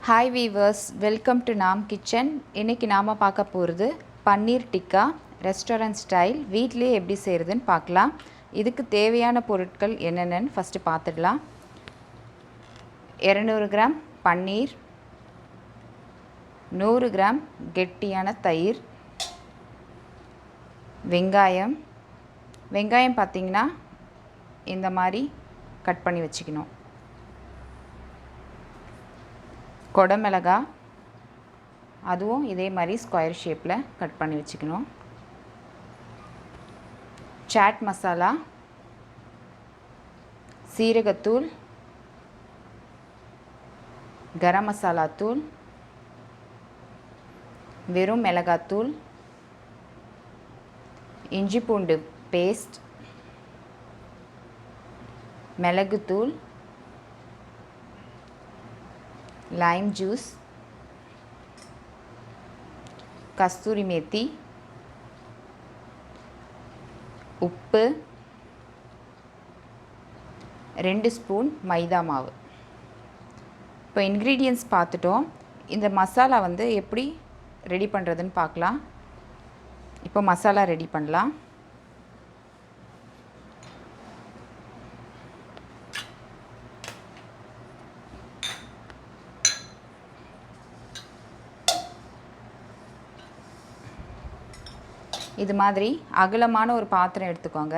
Hi viewers, welcome to Naam Kitchen. இன்னைக்கு நாம பார்க்க போகிறது பன்னீர் டிக்கா ரெஸ்டாரண்ட் ஸ்டைல் வீட்டிலே எப்படி செய்கிறதுன்னு பார்க்கலாம். இதுக்கு தேவையான பொருட்கள் என்னென்னு ஃபஸ்ட்டு பார்த்துடலாம். 200 கிராம் பன்னீர், 100 கிராம் கெட்டியான தயிர், வெங்காயம் பார்த்திங்கன்னா இந்த மாதிரி கட் பண்ணி வச்சுக்கணும். கொடமிளகா அதுவும் இதே மாதிரி ஸ்கொயர் ஷேப்பில் கட் பண்ணி வச்சுக்கணும். சாட் மசாலா, சீரகத்தூள், கரம் மசாலா தூள், வெறும் மிளகாத்தூள், இஞ்சி பூண்டு பேஸ்ட், மிளகுத்தூள், lime juice, கஸ்தூரி மேத்தி, உப்பு, 2 ஸ்பூன் மைதா மாவு. இப்போ இன்க்ரீடியன்ட்ஸ் பார்த்துட்டோம். இந்த மசாலா எப்படி ரெடி பண்ணுறதுன்னு பார்க்கலாம். இப்போ மசாலா ரெடி பண்ணலாம். இது மாதிரி அகலமான ஒரு பாத்திரம் எடுத்துக்கோங்க.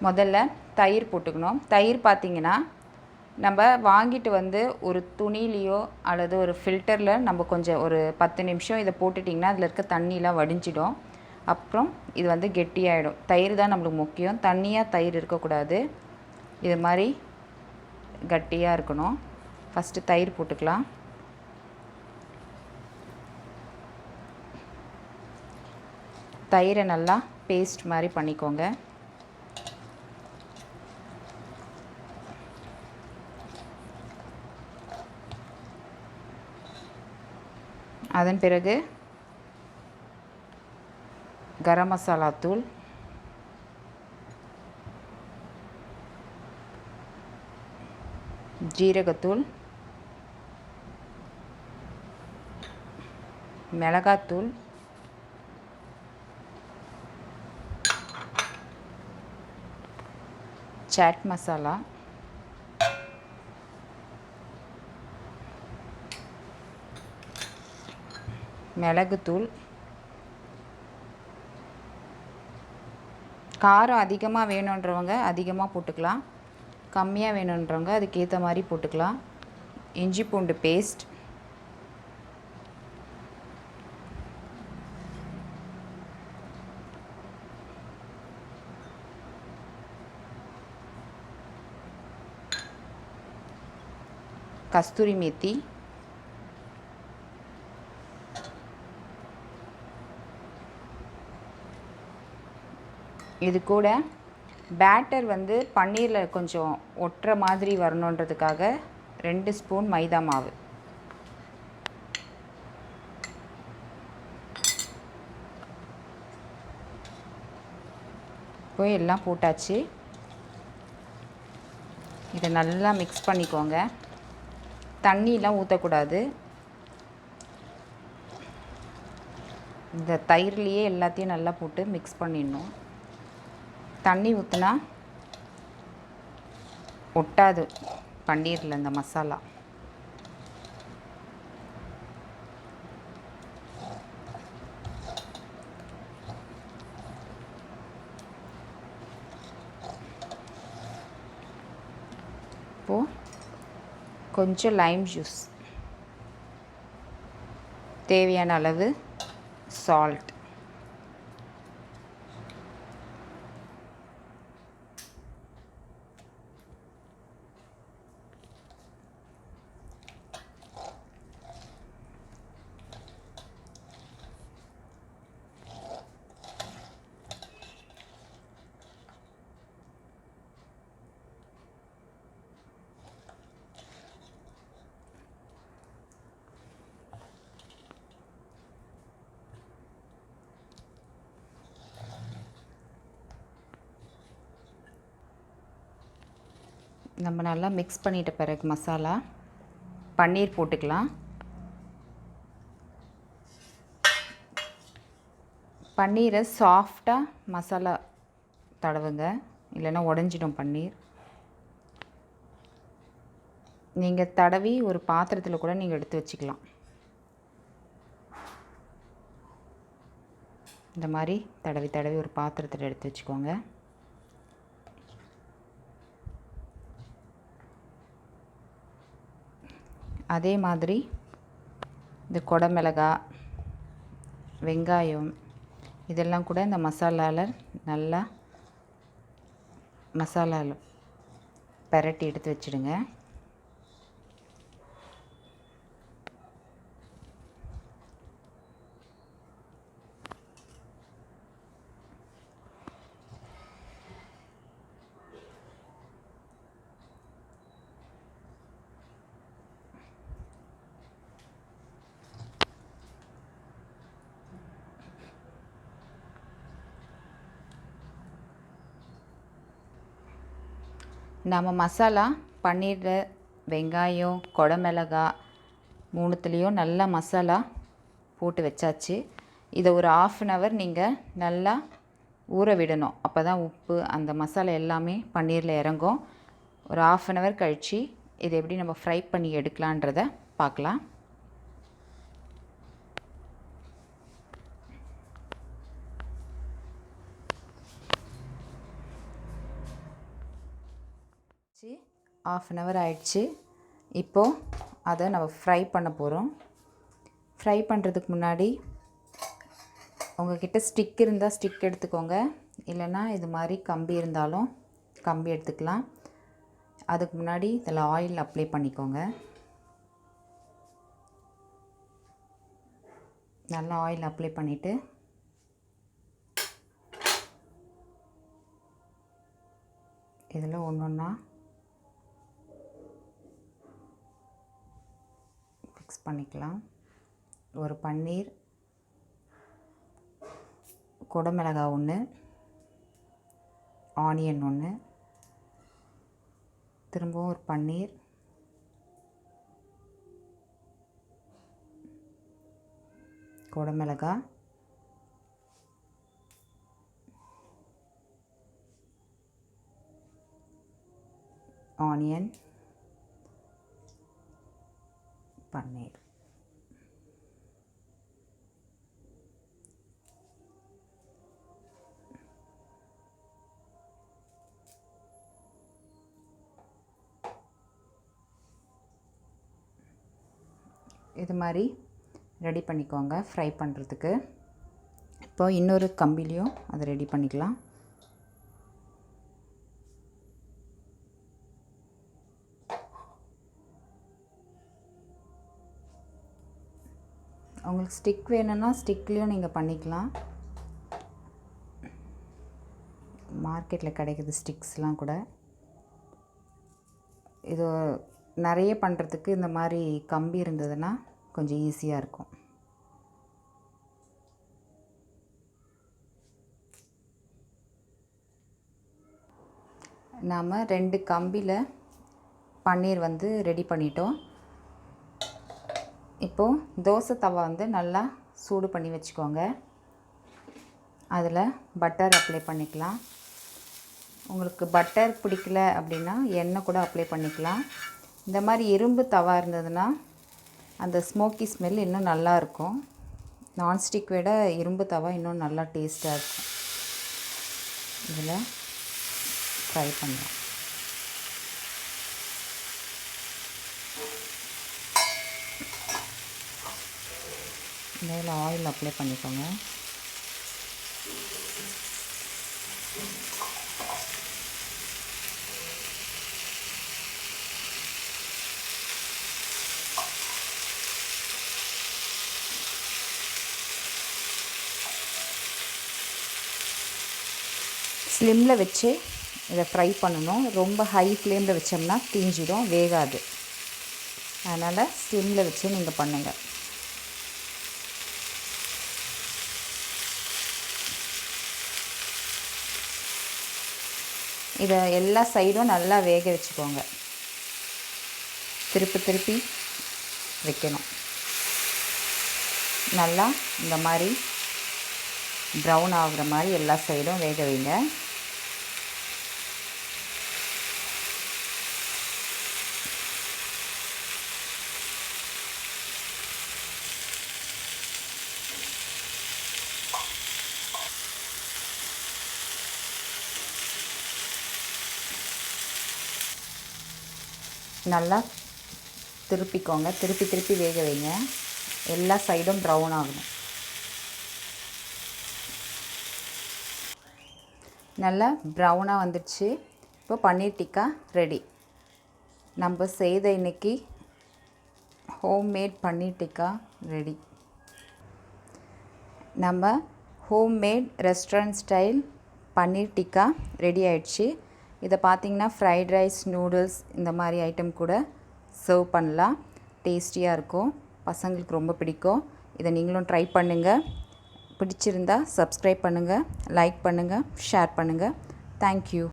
முதல்ல தயிர் போட்டுக்கணும். தயிர் பார்த்திங்கன்னா நம்ம வாங்கிட்டு ஒரு துணிலேயோ அல்லது ஒரு ஃபில்டரில் நம்ம கொஞ்சம் ஒரு 10 நிமிஷம் இதை போட்டுட்டிங்கன்னா அதில் இருக்க தண்ணிலாம் வடிஞ்சிடும். அப்புறம் இது கெட்டியாகிடும். தயிர் தான் நம்மளுக்கு முக்கியம். தண்ணியாக தயிர் இருக்கக்கூடாது. இது மாதிரி கட்டியாக இருக்கணும். ஃபஸ்ட்டு தயிர் போட்டுக்கலாம். தயிரை நல்லா பேஸ்ட் மாதிரி பண்ணிக்கோங்க. அதன் பிறகு கரம் மசாலா தூள், ஜீரகத்தூள், மிளகாத்தூள், சாட் மசாலா, மிளகுத்தூள். காரம் அதிகமாக வேணுன்றவங்க அதிகமாக போட்டுக்கலாம். கம்மியாக வேணுன்றவங்க அதுக்கேற்ற மாதிரி போட்டுக்கலாம். இஞ்சி பூண்டு பேஸ்ட், கஸ்தூரி மேத்தி, இது கூட பேட்டர் பன்னீரில் கொஞ்சம் ஒட்டுற மாதிரி வரணுன்றதுக்காக 2 ஸ்பூன் மைதா மாவு. இப்போ எல்லாம் போட்டாச்சு. இதை நல்லா மிக்ஸ் பண்ணிக்கோங்க. தண்ணியெலாம் ஊற்றக்கூடாது. இந்த தயிர்லேயே எல்லாத்தையும் நல்லா போட்டு மிக்ஸ் பண்ணிடணும். தண்ணி ஊற்றினா ஒட்டாது பன்னீரில் இந்த மசாலா. இப்போது கொஞ்சம் லைம் ஜூஸ், தேவையான அளவு சால்ட், நம்ம நல்லா மிக்ஸ் பண்ணிட்ட பிறகு மசாலா பன்னீர் போட்டுக்கலாம். பன்னீரை சாஃப்டாக மசாலா தடவுங்க, இல்லைன்னா உடஞ்சிடும் பன்னீர். நீங்கள் தடவி ஒரு பாத்திரத்தில் கூட நீங்கள் எடுத்து வச்சுக்கலாம். இந்த மாதிரி தடவி தடவி ஒரு பாத்திரத்தில் எடுத்து வச்சுக்கோங்க. அதே மாதிரி இந்த குடமிளகாய், வெங்காயம் இதெல்லாம் கூட இந்த மசாலாவில் நல்லா மசாலாவில் பெரட்டி எடுத்து வச்சுடுங்க. நம்ம மசாலா பன்னீரில் வெங்காயம், குடமிளகாய் மூணுத்துலேயும் நல்லா மசாலா போட்டு வச்சாச்சு. இதை ஒரு 1/2 hour நீங்கள் நல்லா ஊற விடணும். அப்போ தான் உப்பு அந்த மசாலா எல்லாமே பன்னீரில் இறங்கும். ஒரு 1/2 hour கழித்து இதை எப்படி நம்ம ஃப்ரை பண்ணி எடுக்கலான்றதை பார்க்கலாம். ஆயிடுச்சு, 1/2 hour ஆயிடுச்சு. இப்போது அதை நம்ம ஃப்ரை பண்ண போகிறோம். ஃப்ரை பண்ணுறதுக்கு முன்னாடி உங்கள்கிட்ட ஸ்டிக் இருந்தால் ஸ்டிக் எடுத்துக்கோங்க, இல்லைன்னா இது மாதிரி கம்பி இருந்தாலும் கம்பி எடுத்துக்கலாம். அதுக்கு முன்னாடி இதில் ஆயில் அப்ளை பண்ணிக்கோங்க. நல்லா ஆயில் அப்ளை பண்ணிவிட்டு இதில் ஒன்று ஒன்றா ஃபிக்ஸ் பண்ணிக்கலாம். ஒரு பன்னீர், குடமிளகாய் ஒன்று, ஆனியன் ஒன்று, திரும்பவும் ஒரு பன்னீர், குடமிளகாய், ஆனியன், பன்னீர். இது மாதிரி ரெடி பண்ணிக்கோங்க ஃப்ரை பண்ணுறதுக்கு. இப்போ இன்னொரு கம்பிலையும் அதை ரெடி பண்ணிக்கலாம். உங்களுக்கு ஸ்டிக் வேணும்னா ஸ்டிக்லேயும் நீங்கள் பண்ணிக்கலாம். மார்க்கெட்டில் கிடைக்கிது ஸ்டிக்ஸ்லாம் கூட. இது நிறைய பண்ணுறதுக்கு இந்த மாதிரி கம்பி இருந்ததுன்னா கொஞ்சம் ஈஸியாக இருக்கும். நாம் 2 கம்பியில் பன்னீர் வந்து ரெடி பண்ணிட்டோம். இப்போது தோசை தவா வந்து நல்லா சூடு பண்ணி வச்சுக்கோங்க. அதில் பட்டர் அப்ளை பண்ணிக்கலாம். உங்களுக்கு பட்டர் பிடிக்கல அப்படின்னா எண்ணெய் கூட அப்ளை பண்ணிக்கலாம். இந்த மாதிரி இரும்பு தவா இருந்ததுன்னா அந்த ஸ்மோக்கி ஸ்மெல் இன்னும் நல்லாயிருக்கும். நான்ஸ்டிக் விட இரும்பு தவா இன்னும் நல்லா டேஸ்ட்டாக இருக்கும். இதில் ஃப்ரை பண்ணலாம். இதில் ஆயில் அப்ளை பண்ணிக்கோங்க. ஸ்லிம்மில் வச்சு இதை ஃப்ரை பண்ணணும். ரொம்ப ஹை ஃப்ளேமில் வச்சோம்னா தீஞ்சிடும், வேகாது. அதனால் ஸ்லிம்மில் வச்சு நீங்கள் பண்ணுங்கள். இதை எல்லா சைடும் நல்லா வேக வச்சுக்கோங்க. திருப்பி திருப்பி வைக்கணும். நல்லா இந்த மாதிரி ப்ரௌன் ஆகுற மாதிரி எல்லா சைடும் வேக வைங்க. நல்லா திருப்பிக்கோங்க, திருப்பி வேக வைங்க. எல்லா சைடும் ப்ரௌன் ஆகணும். நல்லா ப்ரௌனாக வந்துடுச்சு. இப்போ பன்னீர் டிக்கா ரெடி. நம்ம செய்த இன்றைக்கி ஹோம்மேட் பன்னீர் டிக்கா ரெடி. நம்ம homemade restaurant style paneer tikka ready ஆயிடுச்சு. இதை பார்த்திங்கன்னா ஃப்ரைட் ரைஸ், நூடுல்ஸ் இந்த மாதிரி ஐட்டம் கூட சர்வ் பண்ணலாம். டேஸ்டியாக இருக்கும், பசங்களுக்கு ரொம்ப பிடிக்கும். இதை நீங்களும் ட்ரை பண்ணுங்கள். பிடிச்சிருந்தா சப்ஸ்கிரைப் பண்ணுங்கள், லைக் பண்ணுங்கள், ஷேர் பண்ணுங்கள். தேங்க்யூ.